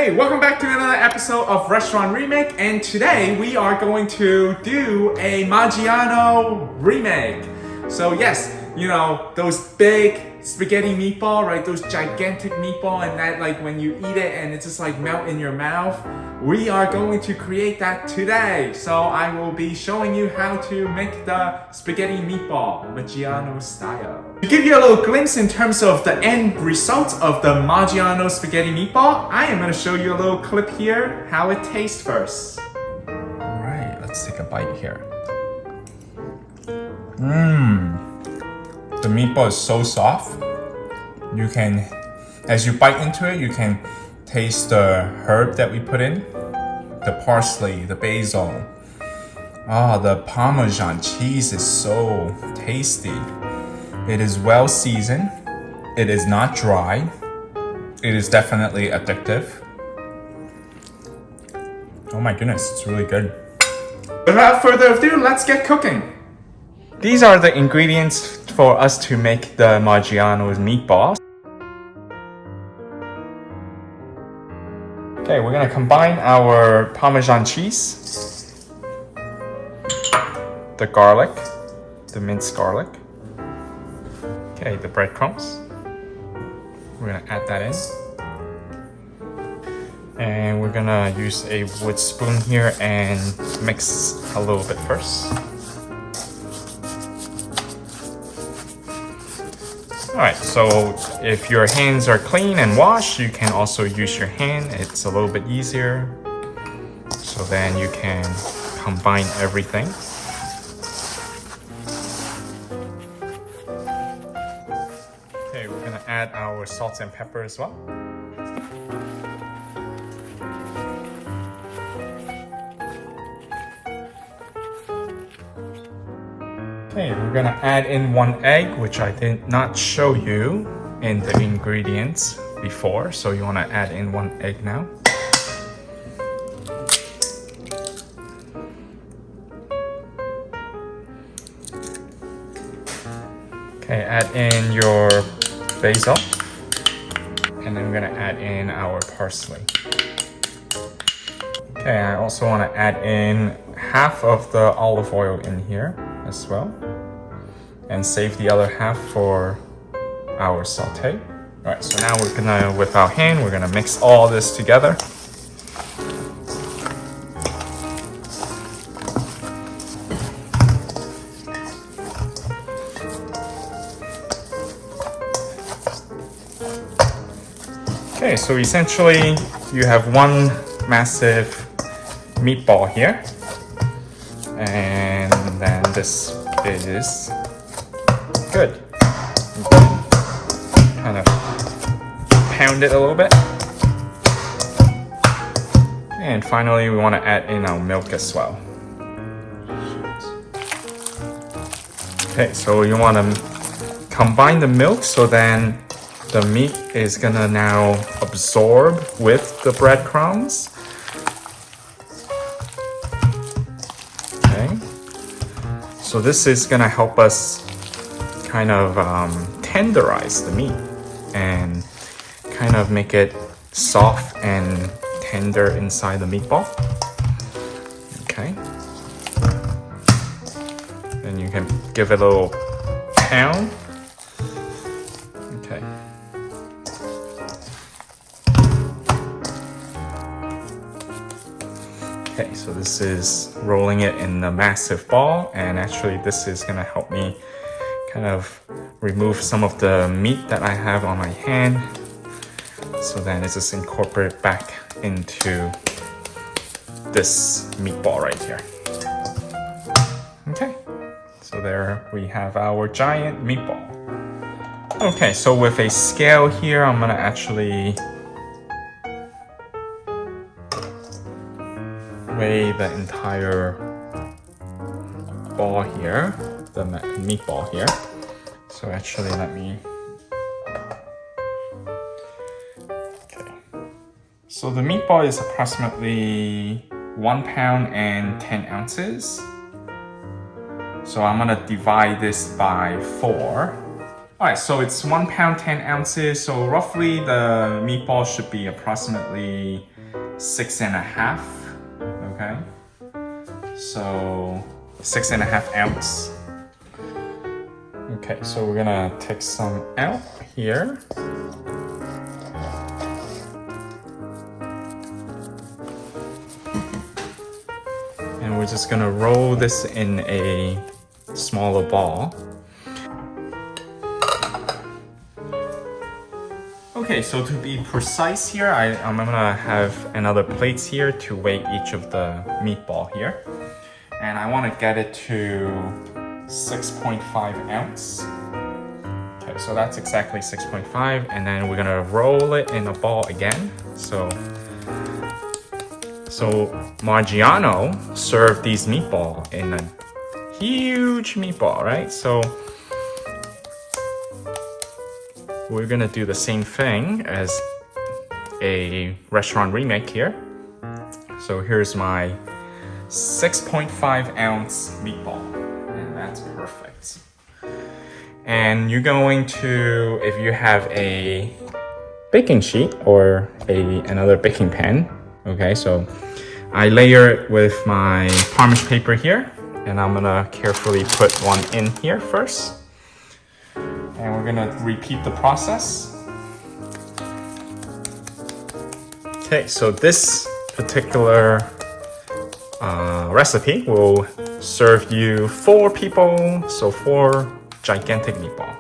Hey, welcome back to another episode of Restaurant Remake, and today we are going to do a Maggiano remake. So yes, you know, those big spaghetti meatball, right? Those gigantic meatball, and that like when you eat it and it just like melt in your mouth. We are going to create that today. So I will be showing you how to make the spaghetti meatball, Maggiano style. To give you a little glimpse in terms of the end result of the Maggiano spaghetti meatball, I am going to show you a little clip here, how it tastes first. Alright, let's take a bite here. The meatball is so soft. You can, as you bite into it, you can taste the herb that we put in, the parsley, the basil. The Parmesan cheese is so tasty. It is well seasoned. It is not dry. It is definitely addictive. Oh my goodness, it's really good. Without further ado, let's get cooking. These are the ingredients for us to make the Maggiano's meatballs. Okay, we're gonna combine our Parmesan cheese, the garlic, the minced garlic, okay, the breadcrumbs. We're gonna add that in. And we're gonna use a wood spoon here and mix a little bit first. Alright, so if your hands are clean and washed, you can also use your hand. It's a little bit easier. So then you can combine everything. Okay, we're gonna add our salt and pepper as well. Okay, we're gonna add in 1 egg, which I did not show you in the ingredients before, so you wanna add in 1 egg now. Okay, add in your basil, and then we're gonna add in our parsley. Okay, I also wanna add in half of the olive oil in here as well, and save the other half for our saute. All right, so now we're gonna, with our hand, we're gonna mix all this together. Okay, so essentially you have one massive meatball here, and then this is good. You can kind of pound it a little bit. And finally, we want to add in our milk as well. Okay, so you want to combine the milk so then the meat is gonna now absorb with the breadcrumbs. Okay, so this is gonna help us kind of tenderize the meat and kind of make it soft and tender inside the meatball. Okay, then you can give it a little pound. Okay. Okay, so this is rolling it in a massive ball, and actually this is gonna help me kind of remove some of the meat that I have on my hand, so then it's just incorporated back into this meatball right here. Okay, so there we have our giant meatball. Okay, so with a scale here, I'm gonna actually weigh the entire ball here, the meatball here. So actually let me, okay. So the meatball is approximately 1 pound and 10 ounces. So I'm gonna divide this by 4. All right, so it's 1 pound, 10 ounces. So roughly the meatball should be approximately 6.5. Okay, so 6.5 ounce. Okay, so we're gonna take some out here. And we're just gonna roll this in a smaller ball. Okay, so to be precise here, I'm gonna have another plates here to weigh each of the meatball here. And I wanna get it to 6.5 ounce. Okay, so that's exactly 6.5, and then we're gonna roll it in a ball again. So Maggiano served these meatball in a huge meatball, right? So we're gonna do the same thing as a restaurant remake here. So here's my 6.5 ounce meatball, and that's perfect. And you're going to, if you have a baking sheet or another baking pan, okay, so I layer it with my Parmesan paper here, and I'm gonna carefully put one in here first. And we're gonna repeat the process. Okay, so this particular recipe will serve you 4 people, so 4 gigantic meatball.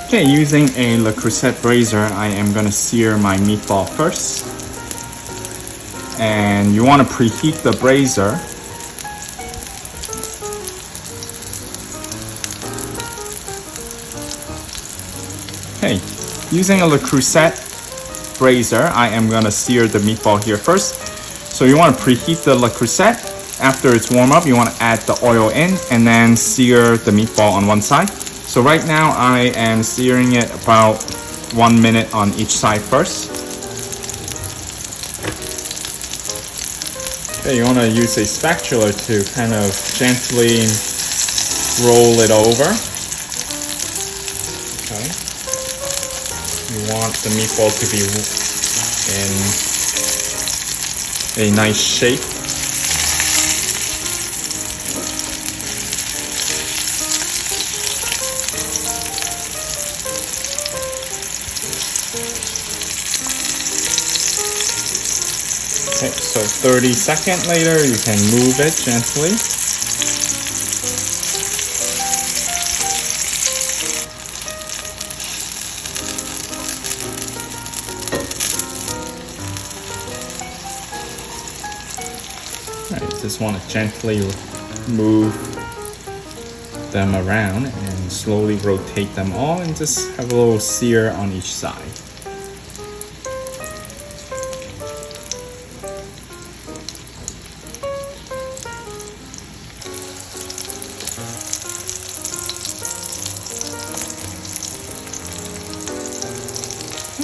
Okay, using a Le Creuset brazier, I am gonna sear my meatball first. And you wanna preheat the brazier. Okay, using a Le Creuset brazier, I am gonna sear the meatball here first. So you wanna preheat the Le Creuset. After it's warm up, you wanna add the oil in and then sear the meatball on one side. So right now I am searing it about 1 minute on each side first. Okay, you wanna use a spatula to kind of gently roll it over. Okay. You want the meatball to be in a nice shape. Okay, so 30 seconds later, you can move it gently. Just want to gently move them around and slowly rotate them all and just have a little sear on each side.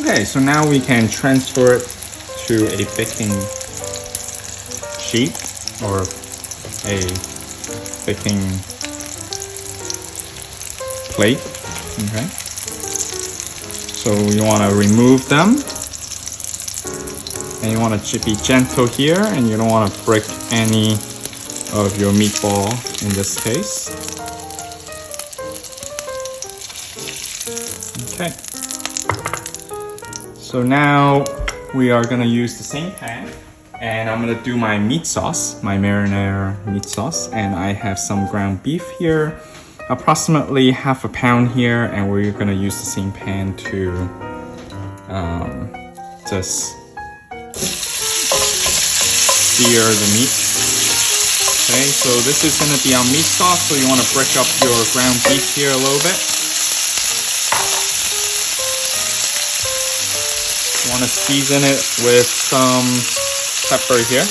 Okay, so now we can transfer it to a baking sheet or a baking plate. Okay, so you want to remove them, and you want to be gentle here, and you don't want to break any of your meatball in this case. Okay, so now we are going to use the same pan. And I'm gonna do my meat sauce, my marinara meat sauce. And I have some ground beef here, approximately half a pound here. And we're gonna use the same pan to just sear the meat. Okay, so this is gonna be our meat sauce. So you wanna break up your ground beef here a little bit. You wanna season it with some pepper here.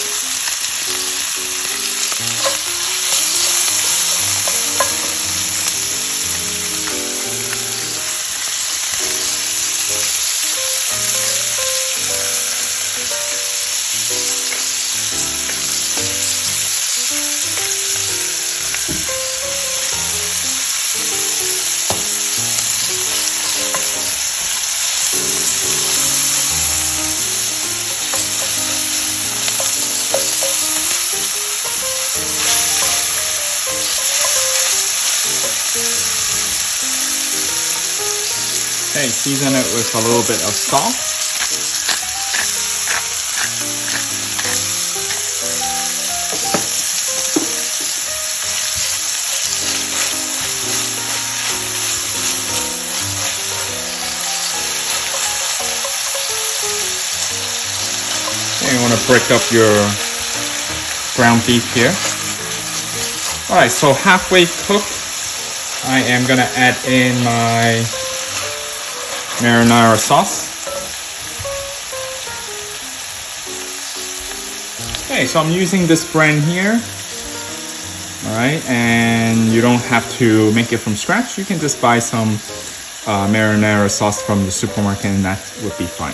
Okay, season it with a little bit of salt. Okay, you want to break up your ground beef here. Alright, so halfway cooked, I am gonna add in my marinara sauce. Okay, so I'm using this brand here. Alright, and you don't have to make it from scratch. You can just buy some marinara sauce from the supermarket and that would be fine.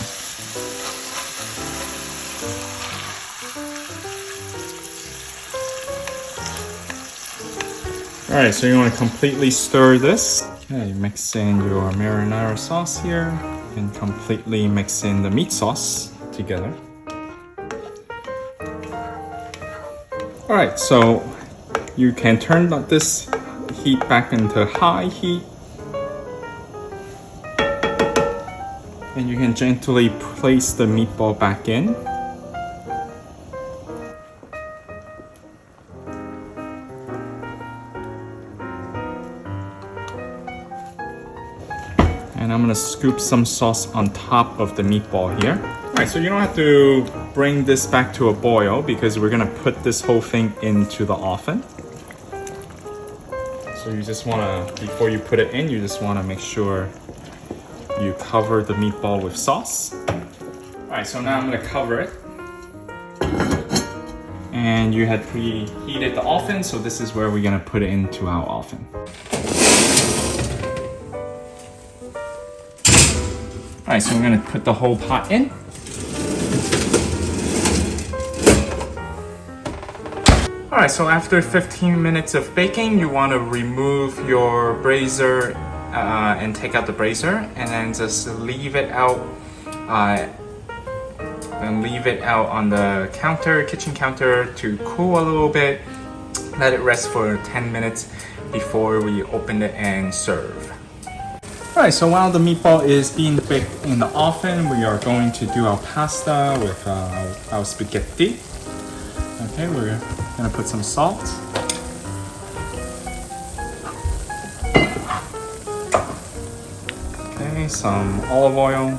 Alright, so you want to completely stir this. Okay, mix in your marinara sauce here and completely mix in the meat sauce together. Alright, so you can turn this heat back into high heat. And you can gently place the meatball back in. And I'm gonna scoop some sauce on top of the meatball here. Alright, so you don't have to bring this back to a boil because we're gonna put this whole thing into the oven. So you just wanna, before you put it in, you just wanna make sure you cover the meatball with sauce. Alright, so now I'm gonna cover it. And you had preheated the oven, so this is where we're gonna put it into our oven. Alright, so we're gonna put the whole pot in. Alright, so after 15 minutes of baking, you want to remove your brazier and take out the brazier, and then just leave it out. And leave it out on the counter, kitchen counter, to cool a little bit. Let it rest for 10 minutes before we open it and serve. Alright, so while the meatball is being baked in the oven, we are going to do our pasta with our spaghetti. Okay, we're gonna put some salt. Okay, some olive oil.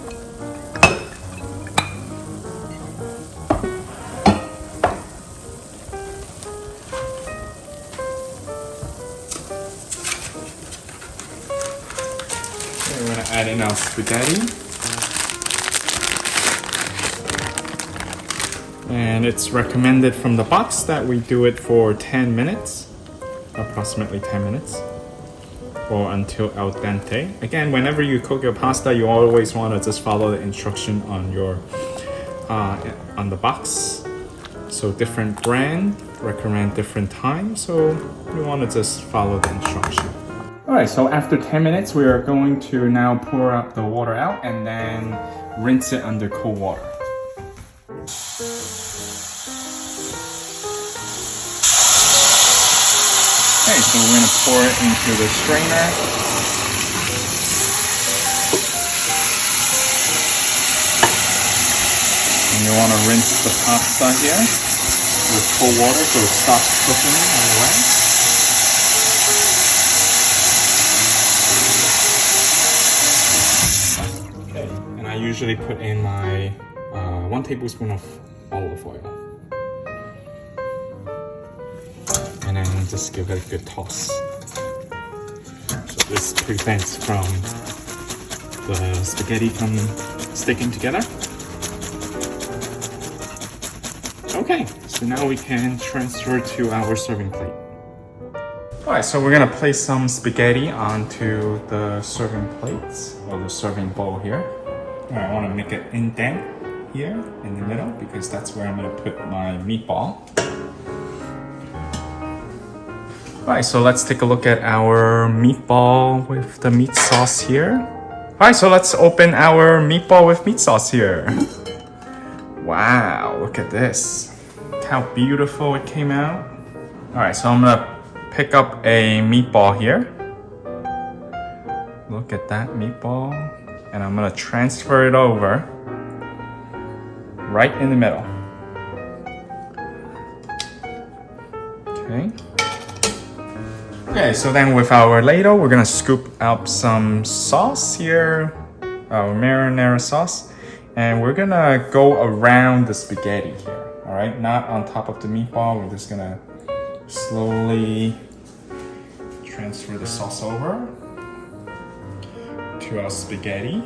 Okay, we're gonna add in our spaghetti. And it's recommended from the box that we do it for 10 minutes, approximately 10 minutes, or until al dente. Again, whenever you cook your pasta, you always want to just follow the instruction on your on the box. So different brand recommend different times, so you want to just follow the instruction. Alright, so after 10 minutes, we are going to now pour out the water out and then rinse it under cold water. Okay, so we're gonna pour it into the strainer. And you wanna rinse the pasta here with cold water so it stops cooking right away. Okay, and I usually put in my 1 tablespoon of olive oil. And then just give it a good toss. So this prevents from the spaghetti from sticking together. Okay, so now we can transfer to our serving plate. Alright, so we're gonna place some spaghetti onto the serving plates, or the serving bowl here. Alright, I wanna make an indent here in the middle because that's where I'm gonna put my meatball. Alright, so let's take a look at our meatball with the meat sauce here. Alright, so let's open our meatball with meat sauce here. Wow, look at this. Look how beautiful it came out. Alright, so I'm gonna pick up a meatball here. Look at that meatball. and I'm gonna transfer it over right in the middle. Okay. Okay, so then with our ladle, we're gonna scoop out some sauce here, our marinara sauce, and we're gonna go around the spaghetti here, all right? Not on top of the meatball, we're just gonna slowly transfer the sauce over to our spaghetti.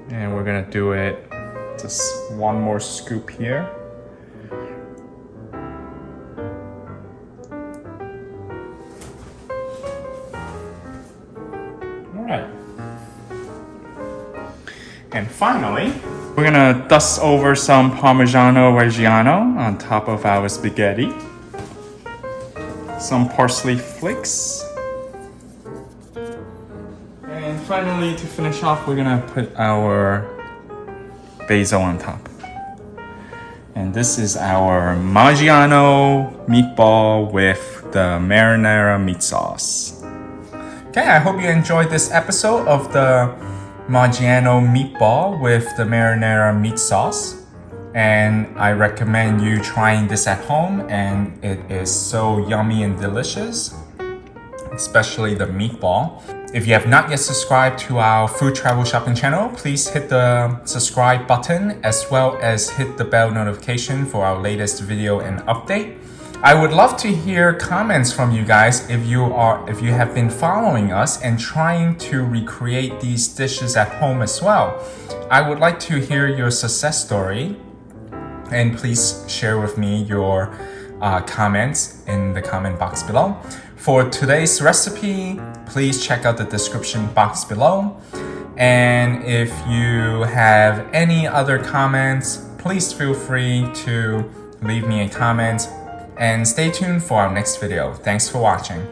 And we're gonna do it, just one more scoop here. Alright. And finally, we're gonna dust over some Parmigiano Reggiano on top of our spaghetti. Some parsley flakes. And finally, to finish off, we're gonna put our basil on top. And this is our Maggiano meatball with the marinara meat sauce. Okay, I hope you enjoyed this episode of the Maggiano meatball with the marinara meat sauce. And I recommend you trying this at home, and it is so yummy and delicious, especially the meatball. If you have not yet subscribed to our food travel shopping channel, please hit the subscribe button as well as hit the bell notification for our latest video and update. I would love to hear comments from you guys if you have been following us and trying to recreate these dishes at home as well. I would like to hear your success story, and please share with me your comments in the comment box below. For today's recipe, please check out the description box below. And if you have any other comments, please feel free to leave me a comment. And stay tuned for our next video. Thanks for watching.